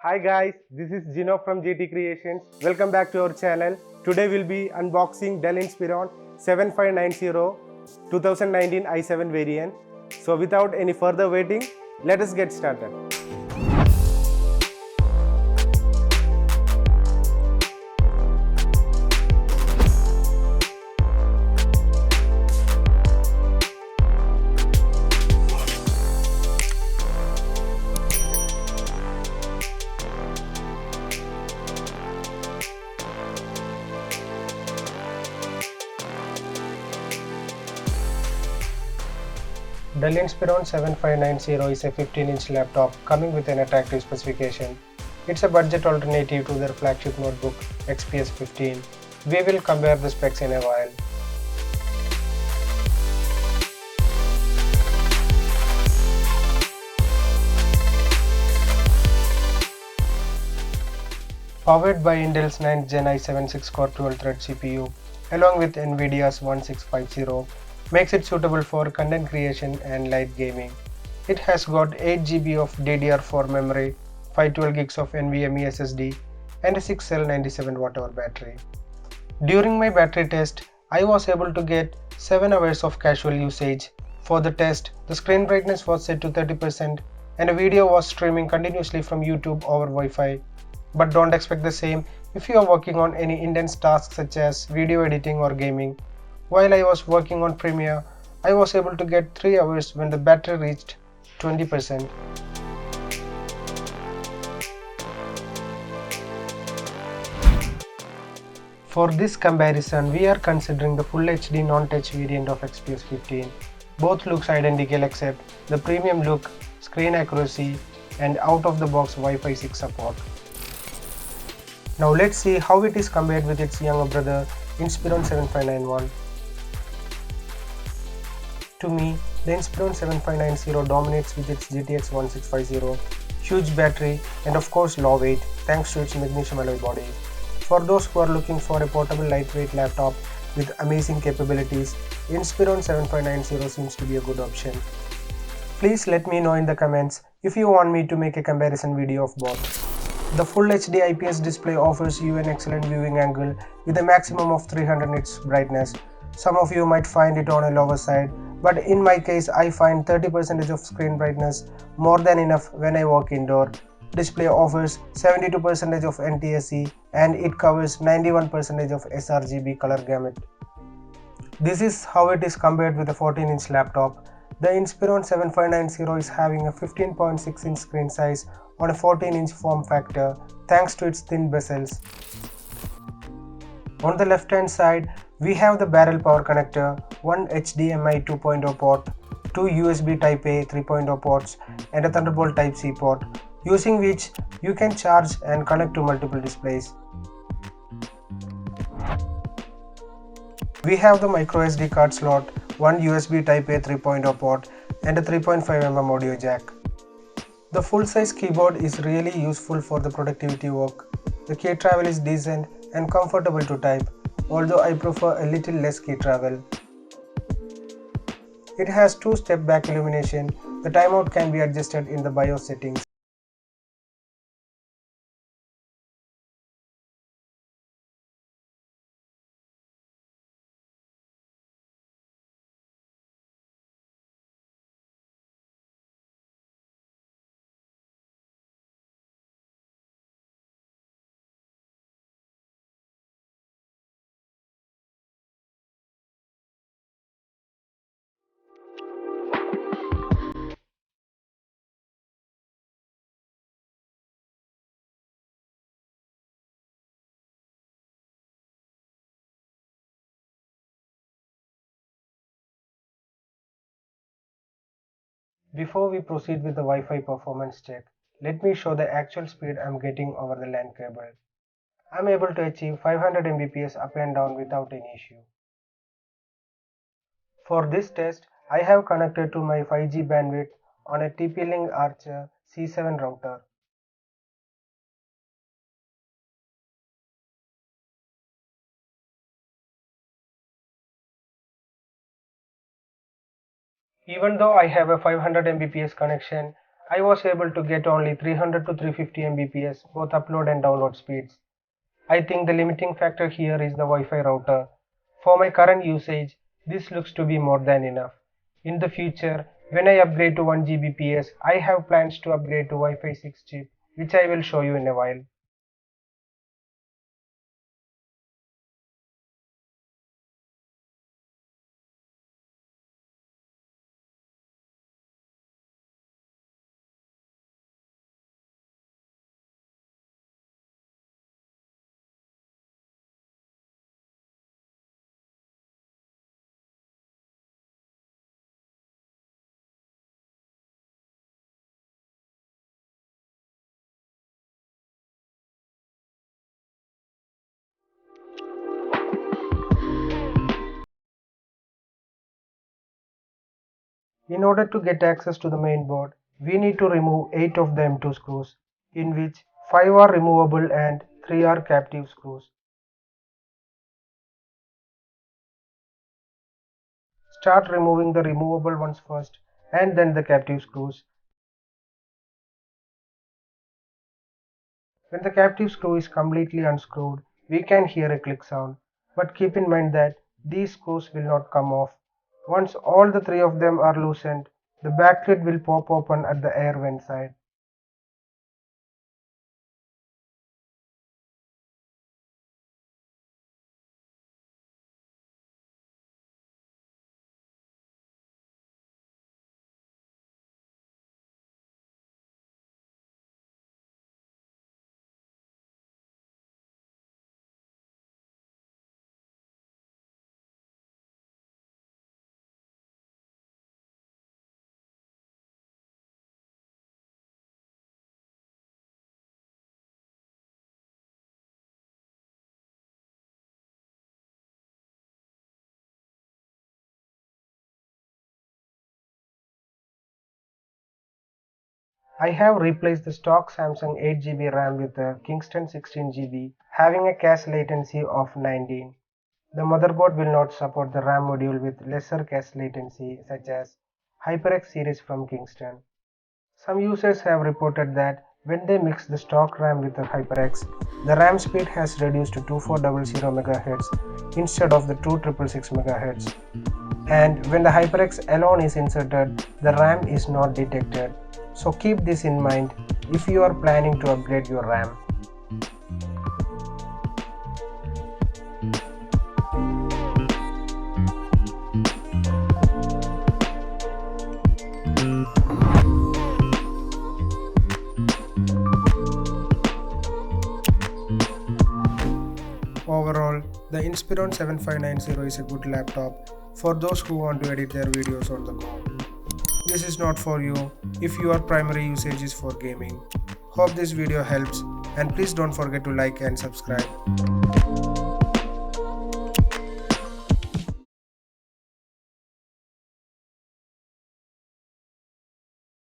Hi guys, this is Gino from GT Creations. Welcome back to our channel. Today we'll be unboxing Dell Inspiron 7590 2019 i7 variant. So without any further waiting, let us get started. Dell Inspiron 7590 is a 15-inch laptop coming with an attractive specification. It's a budget alternative to their flagship notebook XPS 15. We will compare the specs in a while. Powered by Intel's 9th Gen i7 6-core 12-thread CPU along with NVIDIA's 1650, makes it suitable for content creation and light gaming. It has got 8 GB of DDR4 memory, 512 gigs of NVMe SSD and a 6-cell 97 Wh battery. During my battery test, I was able to get 7 hours of casual usage. For the test, the screen brightness was set to 30% and a video was streaming continuously from YouTube over Wi-Fi. But don't expect the same if you are working on any intense tasks such as video editing or gaming. While I was working on Premiere, I was able to get 3 hours when the battery reached 20%. For this comparison, we are considering the Full HD non-touch variant of XPS 15. Both looks identical except the premium look, screen accuracy and out-of-the-box Wi-Fi 6 support. Now let's see how it is compared with its younger brother Inspiron 7591. To me, the Inspiron 7590 dominates with its GTX 1650, huge battery and of course low weight thanks to its magnesium alloy body. For those who are looking for a portable lightweight laptop with amazing capabilities, Inspiron 7590 seems to be a good option. Please let me know in the comments if you want me to make a comparison video of both. The Full HD IPS display offers you an excellent viewing angle with a maximum of 300 nits brightness. Some of you might find it on a lower side, but in my case I find 30% of screen brightness more than enough when I work indoor. Display offers 72% of NTSC and it covers 91% of sRGB color gamut. This is how it is compared with a 14-inch laptop. The Inspiron 7590 is having a 15.6-inch screen size on a 14-inch form factor thanks to its thin bezels. On the left-hand side, we have the barrel power connector, one HDMI 2.0 port, two USB Type-A 3.0 ports and a Thunderbolt Type-C port, using which you can charge and connect to multiple displays. We have the microSD card slot, one USB Type-A 3.0 port and a 3.5mm audio jack. The full-size keyboard is really useful for the productivity work. The key travel is decent and comfortable to type, although I prefer a little less key travel. It has two-step back illumination. The timeout can be adjusted in the BIOS settings. Before we proceed with the Wi-Fi performance check, let me show the actual speed I'm getting over the LAN cable. I'm able to achieve 500 Mbps up and down without any issue. For this test, I have connected to my 5G bandwidth on a TP-Link Archer C7 router. Even though I have a 500 Mbps connection, I was able to get only 300 to 350 Mbps, both upload and download speeds. I think the limiting factor here is the Wi-Fi router. For my current usage, this looks to be more than enough. In the future, when I upgrade to 1 Gbps, I have plans to upgrade to Wi-Fi 6 chip, which I will show you in a while. In order to get access to the main board, we need to remove 8 of the M2 screws, in which 5 are removable and 3 are captive screws. Start removing the removable ones first and then the captive screws. When the captive screw is completely unscrewed, we can hear a click sound, but keep in mind that these screws will not come off. Once all the 3 of them are loosened, the back lid will pop open at the air vent side. I have replaced the stock Samsung 8GB RAM with a Kingston 16GB having a cache latency of 19. The motherboard will not support the RAM module with lesser cache latency such as HyperX series from Kingston. Some users have reported that when they mix the stock RAM with the HyperX, the RAM speed has reduced to 2400 MHz instead of the 2666 MHz. And when the HyperX alone is inserted, the RAM is not detected. So keep this in mind if you are planning to upgrade your RAM. Overall, the Inspiron 7590 is a good laptop for those who want to edit their videos on the go. This is not for you if your primary usage is for gaming. Hope this video helps and please don't forget to like and subscribe.